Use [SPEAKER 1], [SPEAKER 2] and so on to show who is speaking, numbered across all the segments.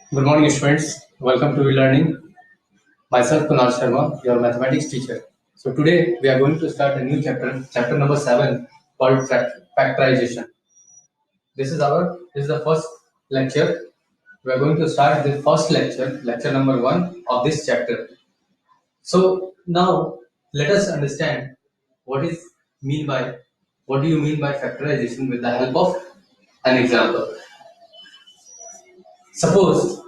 [SPEAKER 1] Good morning, students. Welcome to e-learning. Myself, Kunal Sharma, your mathematics teacher. So today we are going to start a new chapter number 7, called factorization. This is the first lecture. We are going to start the first lecture number 1 of this chapter. So now let us understand what is mean by what do you mean by factorization with the help of an example. Suppose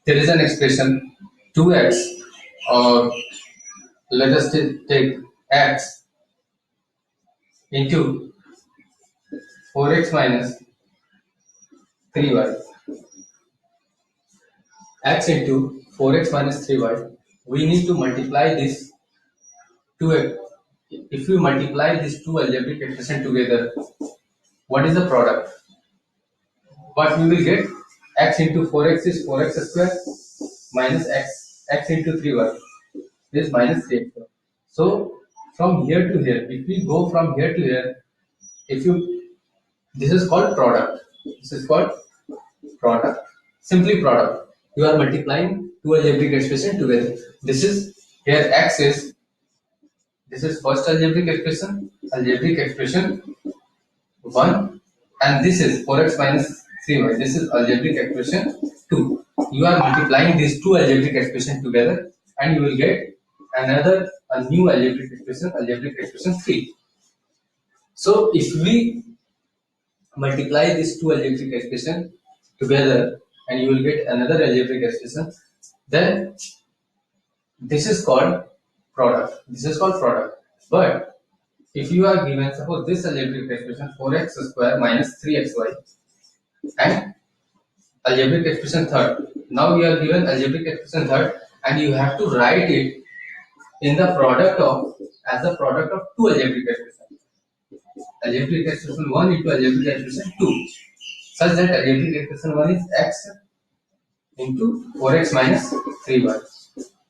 [SPEAKER 1] there is an expression 2x, or let us take x into 4x minus 3y. X into 4x minus 3y. We need to multiply this two. If we multiply these two algebraic expressions together, what is the product? What we will get? X into 4x is 4x square minus x into 3y is minus 3x. So from here to here, if we go from here to here, if you this is called product. This is called product. Simply product. You are multiplying two algebraic expression together. This is here x is this is first algebraic expression 1, and this is 4x minus 3y. This is algebraic expression 2. You are multiplying these two algebraic expression together, and you will get a new algebraic expression 3. So if we multiply these two algebraic expression together, and you will get another algebraic expression, then this is called product. But if you are given, suppose this algebraic expression 4x square minus 3xy and algebraic expression third. Now you are given algebraic expression third, and you have to write it in the product of as the product of two algebraic expressions. Algebraic expression 1 into algebraic expression 2, such that algebraic expression 1 is x into 4x minus 3y.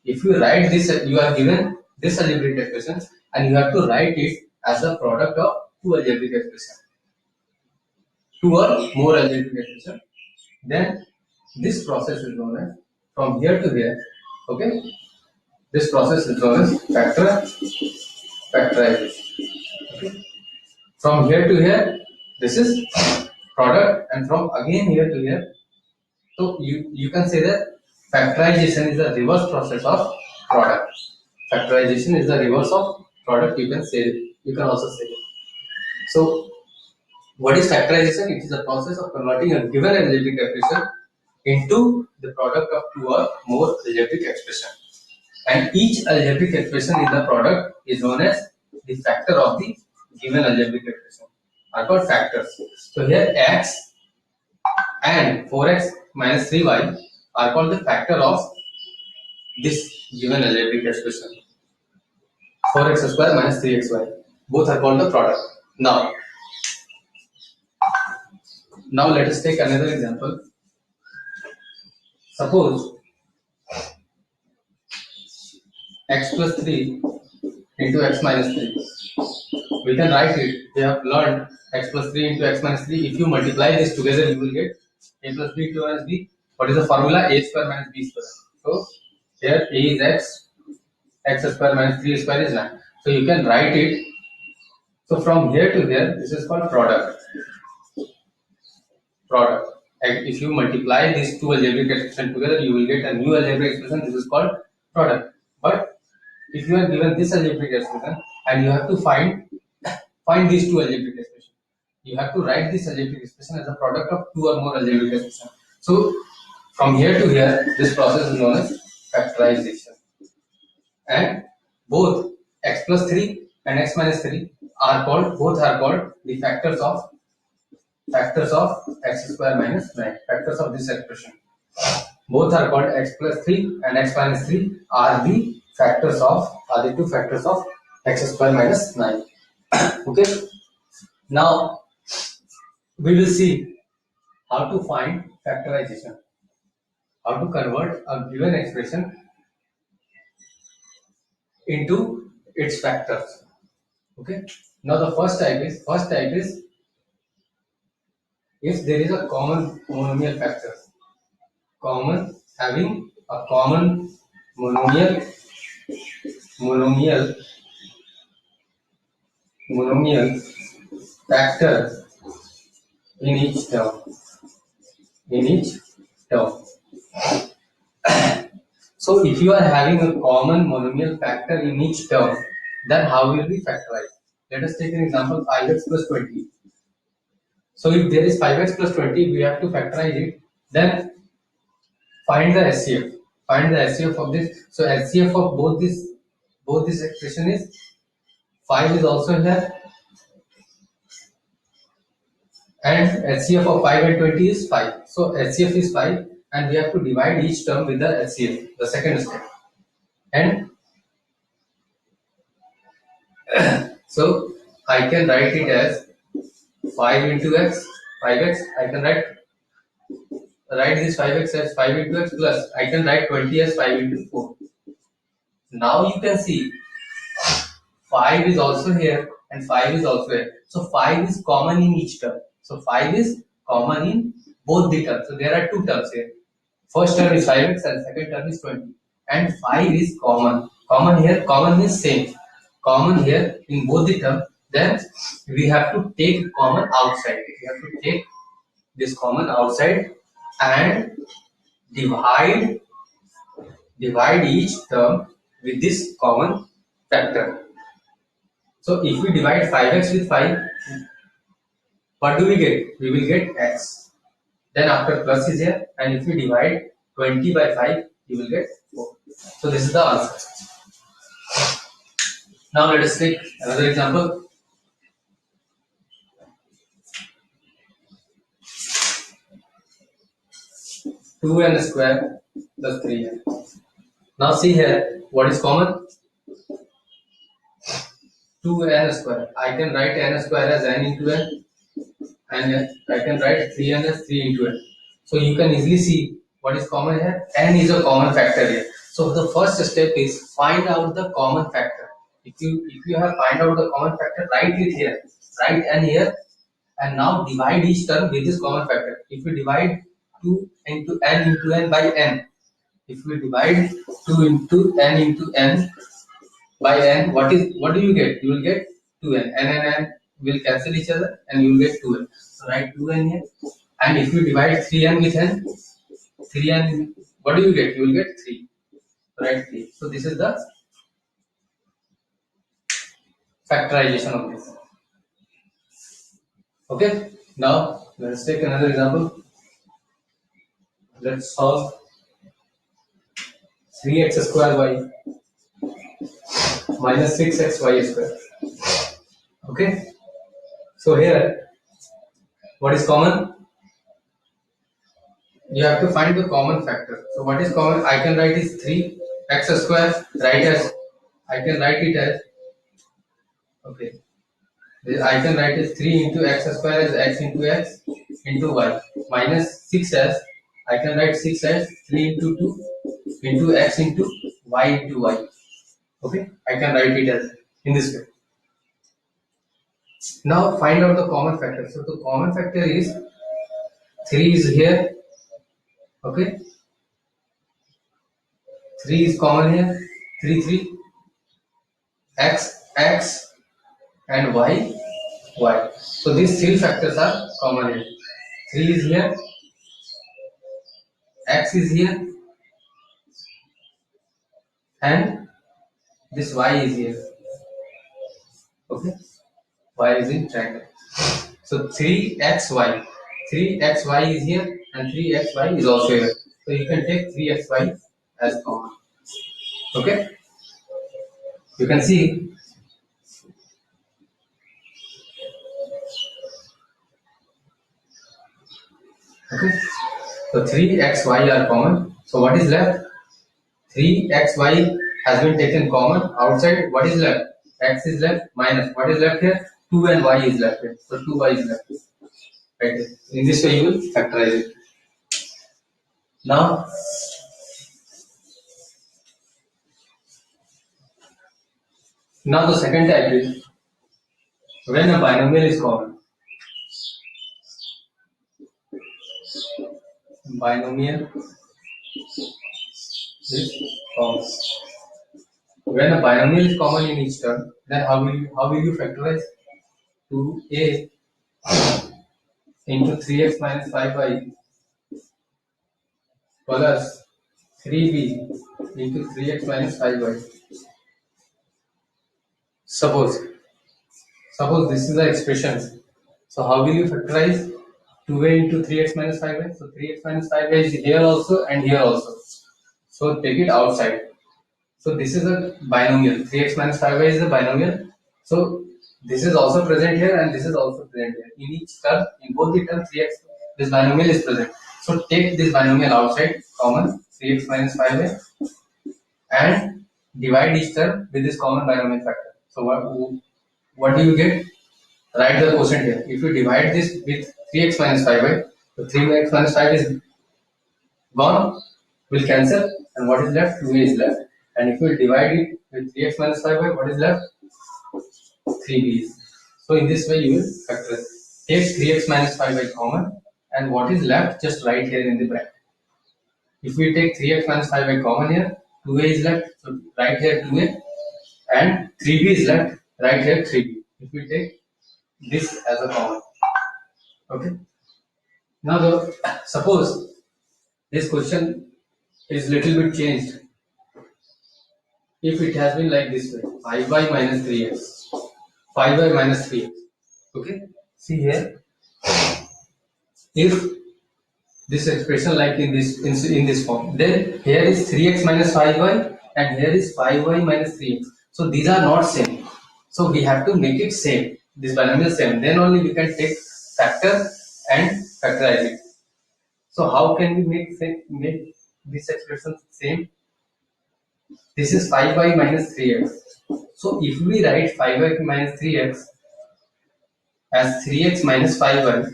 [SPEAKER 1] If you write this, you are given this algebraic expression, and you have to write it as the product of two algebraic expressions, two or more algebraic expressions. Then this process is known as from here to here. Okay, this process is known as factorization. Okay. From here to here, this is product, and from again here to here. So you can say that factorization is the reverse process of product. Factorization is the reverse of product. You can also say it. So what is factorization? It is the process of converting a given algebraic expression into the product of two or more algebraic expression. And each algebraic expression in the product is known as the factor of the given algebraic expression, are called factors. So here x and 4x minus 3y are called the factor of this given algebraic expression. 4x square minus 3xy. Both are called the product. Now let us take another example. Suppose x plus 3 into x minus 3. We can write it. We have learned x plus 3 into x minus 3. If you multiply this together, you will get a plus b to minus b. What is the formula? A square minus b square. So here a is x square minus 3 square is 9. So you can write it. So from here to here, this is called product. And if you multiply these two algebraic expressions together, you will get a new algebraic expression. This is called product. But if you are given this algebraic expression and you have to find these two algebraic expressions, you have to write this algebraic expression as a product of two or more algebraic expressions. So from here to here, this process is known as factorization. And both x plus 3 and x minus 3 are called the factors of x square minus 9, factors of this expression. Both are called x plus 3 and x minus 3 are the two factors of x square minus 9. Okay. Now we will see how to find factorization, how to convert a given expression into its factors. Okay. Now the first type is if there is a common monomial factor, common having a common monomial monomial monomial factor in each term, in each term. So if you are having a common monomial factor in each term, then how will we factorize? Let us take an example, 5x plus 20. So if there is 5x plus 20, we have to factorize it. Then find the SCF. Find the SCF of this. So SCF of both this expression is 5 is also here, and HCF of 5 and 20 is 5. So HCF is 5, and we have to divide each term with the HCF, the second step. And so I can write it as 5 into x, 5x. I can write this 5x as 5 into x, plus I can write 20 as 5 into 4. Now you can see 5 is also here and 5 is also here. So 5 is common in each term. So 5 is common in both the terms. So there are two terms here. First term is 5x and second term is 20. And 5 is common. Common here, common means same. Common here in both the terms. Then we have to take common outside. We have to take this common outside and divide each term with this common factor. So if we divide 5x with 5, what do we get? We will get x. Then after plus is here, and if we divide 20 by 5, you will get 4. So this is the answer. Now let us take another example. 2n square plus 3n. Now see here, what is common? 2n square. I can write n square as n into n, and I can write 3n as 3 into n. So you can easily see what is common here. N is a common factor here. So the first step is find out the common factor. If you have find out the common factor, write it here. Write n here, and now divide each term with this common factor. If we divide 2 into n by n, if we divide 2 into n by n, what do you get? You will get 2n. N and n will cancel each other, and you will get 2n. So write 2n here. And if you divide 3n with n, 3n, what do you get? You will get 3. Write 3. So this is the factorization of this. Okay. Now let's take another example. Let's solve 3x square y minus 6xy square. Okay. So here, what is common? You have to find the common factor. So what is common? I can write is 3x square. I can write it as, okay, I can write is 3 into x square as x into x into y minus 6 as, I can write 6 as 3 into 2 into x into y. Okay, I can write it as in this way. Now find out the common factor. So the common factor is 3 is here. Okay, 3 is common here. 3 x and y. So these three factors are common here. 3 is here, x is here, and this y is here. Okay, y is in triangle. So 3xy is here, and 3xy is also here. So you can take 3xy as common. Okay, you can see. Okay, so 3xy are common. So what is left? 3xy has been taken common outside. What is left? X is left minus what is left here? 2 and y is left here. So 2y is left. Right. In this way you will factorize it. Now the second type is when a binomial is common. binomial is common. When a binomial is common in each term, then how will you factorize? 2a into 3x minus 5y plus 3b into 3x minus 5y. Suppose this is the expression. So how will you factorize 2a into 3x minus 5y? So 3x minus 5y is here also and here also. So take it outside. So this is a binomial. 3x minus 5y is a binomial. So this is also present here and this is also present here. In each term, in both the terms 3x, this binomial is present. So take this binomial outside, common 3x minus 5y, and divide each term with this common binomial factor. So what do you get? Write the quotient here. If you divide this with 3x minus 5y, so 3x minus 5 is gone, will cancel, and what is left? 2a is left. And if you divide it with 3x minus 5y, what is left? 3b is. So in this way you will factorize. Take 3x minus 5y common, and what is left, just write here in the bracket. If we take 3x minus 5y common here, 2a is left, so write here 2a, and 3b is left, write here 3b. If we take this as a common. Okay. Now suppose this question is little bit changed. If it has been like this way, 5y minus 3x, 5y minus 3x. Okay. See here, if this expression like in this form, then here is 3x minus 5y and here is 5y minus 3x. So these are not same. So we have to make it same. This binomial same. Then only we can take factor and factorize it. So how can we make this expression same? This is 5y minus 3x. So if we write 5y minus 3x as 3x minus 5y,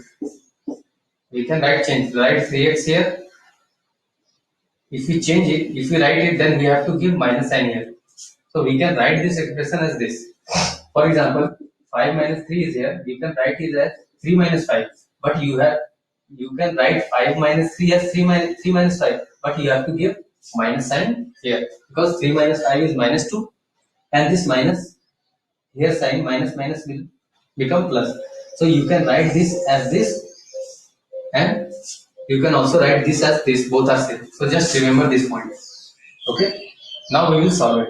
[SPEAKER 1] we can write 3x here. If we change it, if we write it, then we have to give minus sign here. So we can write this expression as this. For example, 5 minus 3 is here. We can write it as 3 minus 5. But you can write 5 minus 3 as 3 minus 5. But you have to give minus sign here, because 3 minus 5 is minus 2, and this minus here sign minus will become plus. So you can write this as this, and you can also write this as this. Both are same. So just remember this point. Okay. Now we will solve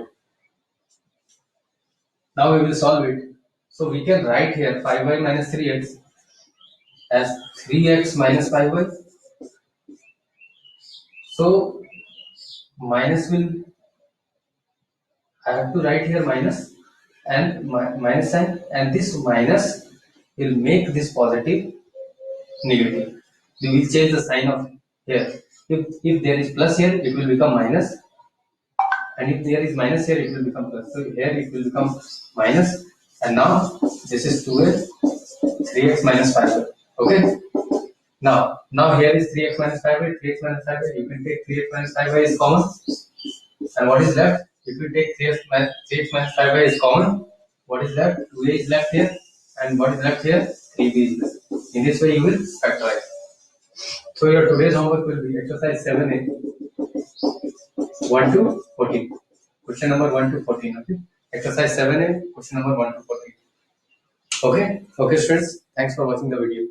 [SPEAKER 1] it. So we can write here 5y minus 3x as 3x minus 5y. So minus I have to write here minus and minus sign, and this minus will make this positive negative. We will change the sign of here. If there is plus here, it will become minus, and if there is minus here, it will become plus. So here it will become minus, and now this is 2a, 3x minus 5y. Okay. Now here is 3x minus 5y, 3x minus 5y. You can take 3x minus 5y is common, and what is left? If you take 3x minus 5y is common, what is left? 2a is left here, and what is left here? 3b is left. In this way, you will factorize. So your today's homework will be exercise 7a, 1 to 14. Question number 1 to 14. Okay. Exercise 7a, question number 1 to 14. Okay. Okay, students. Thanks for watching the video.